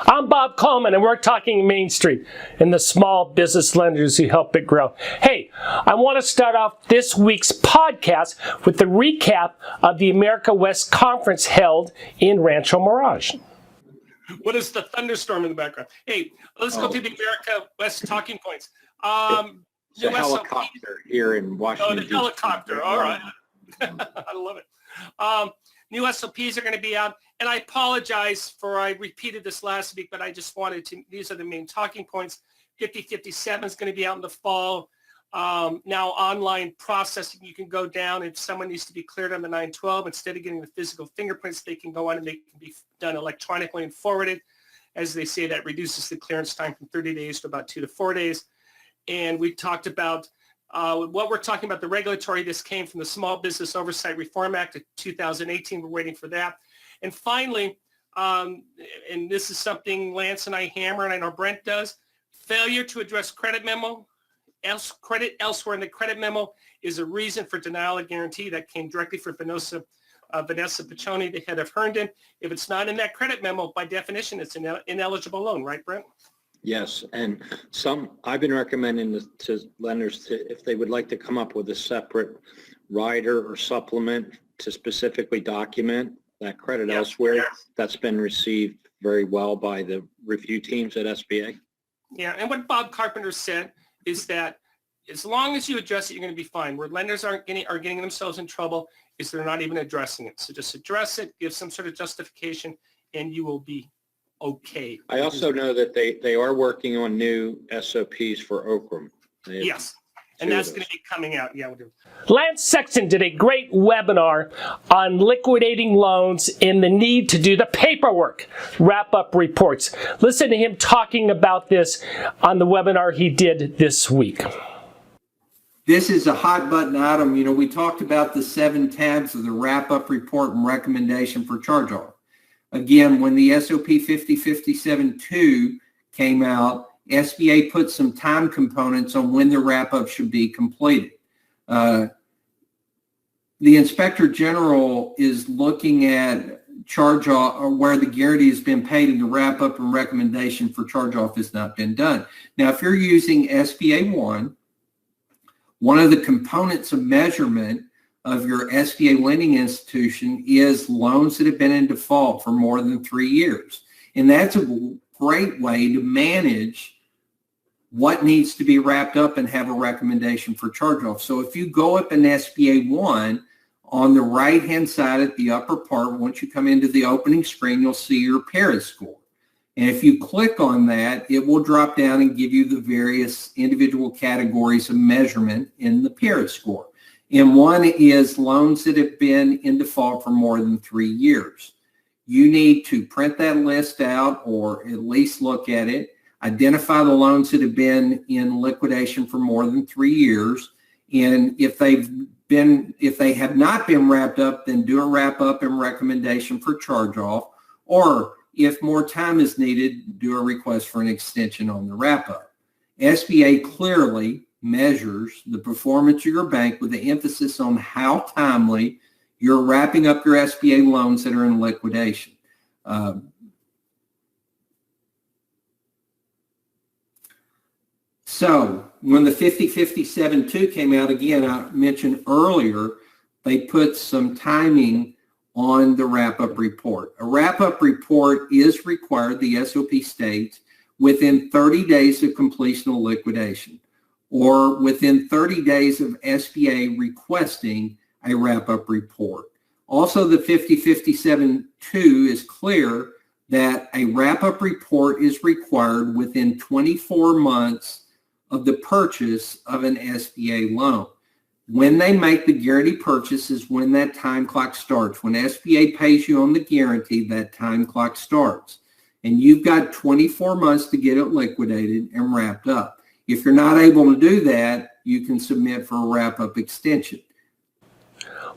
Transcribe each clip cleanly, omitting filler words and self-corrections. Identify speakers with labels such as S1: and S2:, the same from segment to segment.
S1: I'm Bob Coleman, and we're talking Main Street and the small business lenders who help it grow. Hey, I want to start off this week's podcast with the recap of the America West Conference held in Rancho Mirage.
S2: What is the thunderstorm in the background? Hey, let's go to the America West talking points.
S3: It's a helicopter here in Washington.
S2: Oh, the helicopter. All right. I love it. New SOPs are going to be out. And I apologize for, I repeated this last week, but I just wanted to, these are the main talking points. 5057 is going to be out in the fall. Now online processing, you can go down if someone needs to be cleared on the 912, instead of getting the physical fingerprints, they can go on and they can be done electronically and forwarded. As they say, that reduces the clearance time from 30 days to about 2 to 4 days. And we talked about what we're talking about, the regulatory. This came from the Small Business Oversight Reform Act of 2018. We're waiting for that. And finally, and this is something Lance and I hammer, and I know Brent does, failure to address credit memo. Credit elsewhere in the credit memo is a reason for denial of guarantee. That came directly from Vanessa Piccioni, the head of Herndon. If it's not in that credit memo, by definition, it's an ineligible loan, right, Brent?
S3: Yes, and I've been recommending to lenders if they would like to come up with a separate rider or supplement to specifically document that credit elsewhere. That's been received very well by the review teams at SBA.
S2: Yeah, and what Bob Carpenter said is that as long as you address it, you're going to be fine. Where lenders are getting themselves in trouble is they're not even addressing it. So just address it, give some sort of justification, and you will be okay.
S3: I also know that they are working on new SOPs for Okram.
S2: Yes, and that's going to be coming out. Yeah, we'll do.
S1: Lance Sexton did a great webinar on liquidating loans and the need to do the paperwork, wrap-up reports. Listen to him talking about this on the webinar he did this week.
S4: This is a hot button item. You know, we talked about the 7 tabs of the wrap-up report and recommendation for charge-off. Again, when the SOP 5057-2 came out, SBA put some time components on when the wrap-up should be completed. The Inspector General is looking at charge-off or where the guarantee has been paid and the wrap-up and recommendation for charge-off has not been done. Now, if you're using SBA 1, one of the components of measurement of your SBA lending institution is loans that have been in default for more than 3 years. And that's a great way to manage what needs to be wrapped up and have a recommendation for charge-off. So if you go up in SBA 1, on the right-hand side at the upper part, once you come into the opening screen, you'll see your PARA score. And if you click on that, it will drop down and give you the various individual categories of measurement in the PARA score. And one is loans that have been in default for more than 3 years. You need to print that list out or at least look at it, identify the loans that have been in liquidation for more than 3 years. And if they have not been wrapped up, then do a wrap up and recommendation for charge off. Or if more time is needed, do a request for an extension on the wrap up. SBA clearly measures the performance of your bank with the emphasis on how timely you're wrapping up your SBA loans that are in liquidation. So when the 5057-2 came out, again, I mentioned earlier, they put some timing on the wrap-up report. A wrap-up report is required, the SOP states, within 30 days of completion of liquidation, or within 30 days of SBA requesting a wrap-up report. Also, the 5057-2 is clear that a wrap-up report is required within 24 months of the purchase of an SBA loan. When they make the guarantee purchase is when that time clock starts. When SBA pays you on the guarantee, that time clock starts. And you've got 24 months to get it liquidated and wrapped up. If you're not able to do that, you can submit for a wrap-up extension.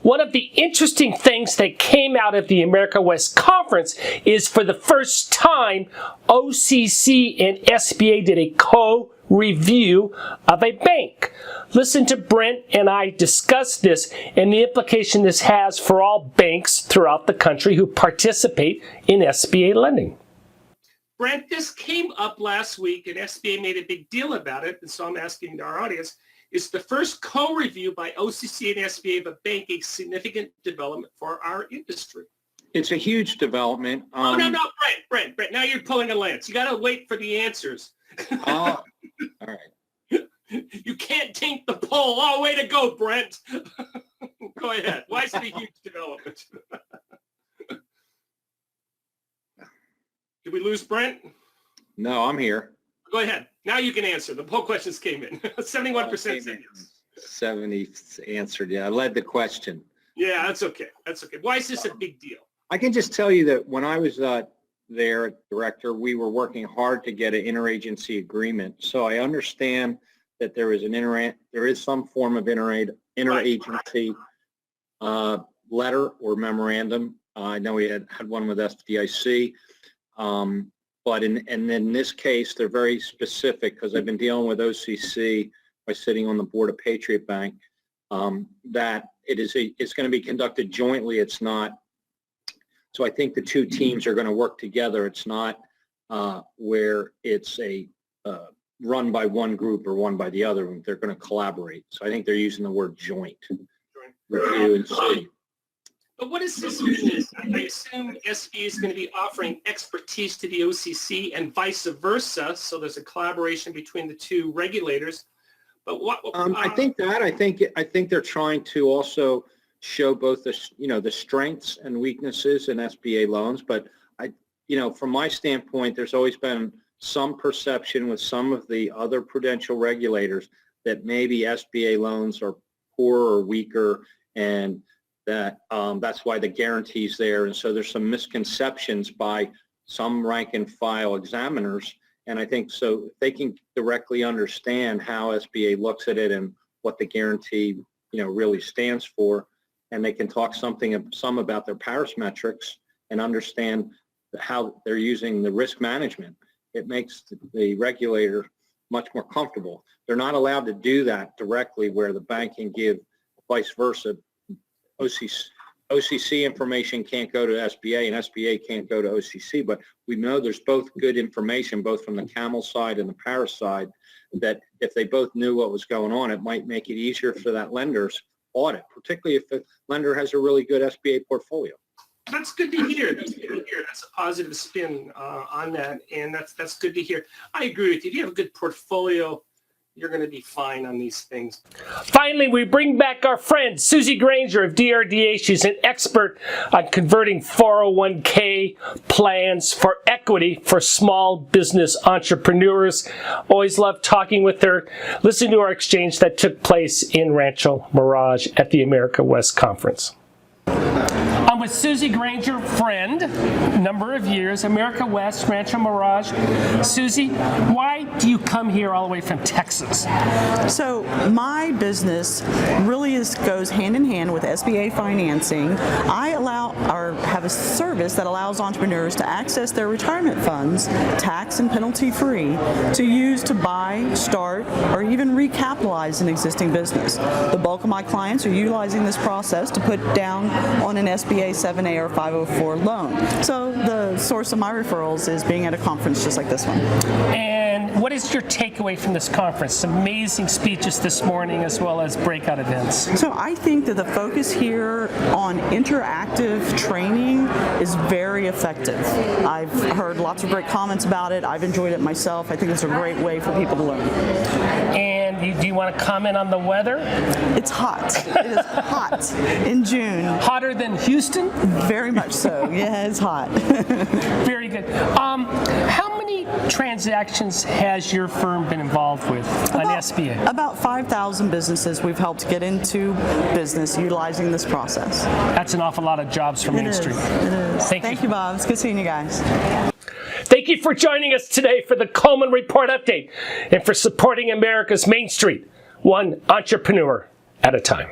S1: One of the interesting things that came out of the America West Conference is for the first time, OCC and SBA did a co-review of a bank. Listen to Brent and I discuss this and the implication this has for all banks throughout the country who participate in SBA lending.
S2: Brent, this came up last week, and SBA made a big deal about it, and so I'm asking our audience, is the first co-review by OCC and SBA of a bank a significant development for our industry?
S3: It's a huge development.
S2: No, Brent, now you're pulling a lance. You got to wait for the answers.
S3: All right.
S2: You can't taint the poll. Oh, way to go, Brent. Go ahead. Why is it a huge development? Did we lose Brent?
S3: No, I'm here.
S2: Go ahead. Now you can answer. The poll questions came in. 71% said yes.
S3: 70 answered. Yeah, I led the question.
S2: Yeah, that's okay. That's okay. Why is this a big deal?
S3: I can just tell you that when I was there, Director, we were working hard to get an interagency agreement. So I understand that there is some form of interagency letter or memorandum. I know we had one with FDIC. But in this case, they're very specific because I've been dealing with OCC by sitting on the board of Patriot Bank, that it's going to be conducted jointly. It's not. So I think the two teams are going to work together. It's not where it's run by one group or one by the other. They're going to collaborate. So I think they're using the word joint. Review and see.
S2: But what does this mean? I assume SBA is going to be offering expertise to the OCC and vice versa. So there's a collaboration between the two regulators. But what?
S3: I think they're trying to also show both the strengths and weaknesses in SBA loans. But from my standpoint, there's always been some perception with some of the other prudential regulators that maybe SBA loans are poorer or weaker, and that's why the guarantee's there. And so there's some misconceptions by some rank and file examiners. And I think so if they can directly understand how SBA looks at it and what the guarantee, really stands for, and they can talk some about their Paris metrics and understand how they're using the risk management, it makes the regulator much more comfortable. They're not allowed to do that directly where the bank can give vice versa. OCC information can't go to SBA and SBA can't go to OCC, but we know there's both good information, both from the Camel side and the Paris side, that if they both knew what was going on, it might make it easier for that lender's audit, particularly if the lender has a really good SBA portfolio.
S2: That's good to hear. That's good to hear. That's a positive spin on that, and that's good to hear. I agree with you. If you have a good portfolio, you're going to be fine on these things.
S1: Finally, we bring back our friend, Suzy Granger of DRDA. She's an expert on converting 401k plans for equity for small business entrepreneurs. Always love talking with her. Listen to our exchange that took place in Rancho Mirage at the America West Conference. I'm with Suzy Granger, friend, number of years, America West, Rancho Mirage. Suzy, why do you come here all the way from Texas?
S5: So my business really goes hand in hand with SBA financing. I have a service that allows entrepreneurs to access their retirement funds, tax and penalty free, to use to buy, start, or even recapitalize an existing business. The bulk of my clients are utilizing this process to put down on an SBA 7A or 504 loan. So the source of my referrals is being at a conference just like this one.
S1: And what is your takeaway from this conference? Amazing speeches this morning as well as breakout events.
S5: So I think that the focus here on interactive training is very effective. I've heard lots of great comments about it. I've enjoyed it myself. I think it's a great way for people to learn.
S1: And do you want to comment on the weather?
S5: It's hot. It is hot in June.
S1: Hotter than Houston?
S5: Very much so. Yeah, it's hot.
S1: Very good. How many transactions has your firm been involved with on SBA?
S5: About 5,000 businesses we've helped get into business utilizing this process.
S1: That's an awful lot of jobs for Main Street.
S5: It is.
S1: Thank you,
S5: Bob. It's good seeing you guys.
S1: Thank you for joining us today for the Coleman Report Update and for supporting America's Main Street, one entrepreneur at a time.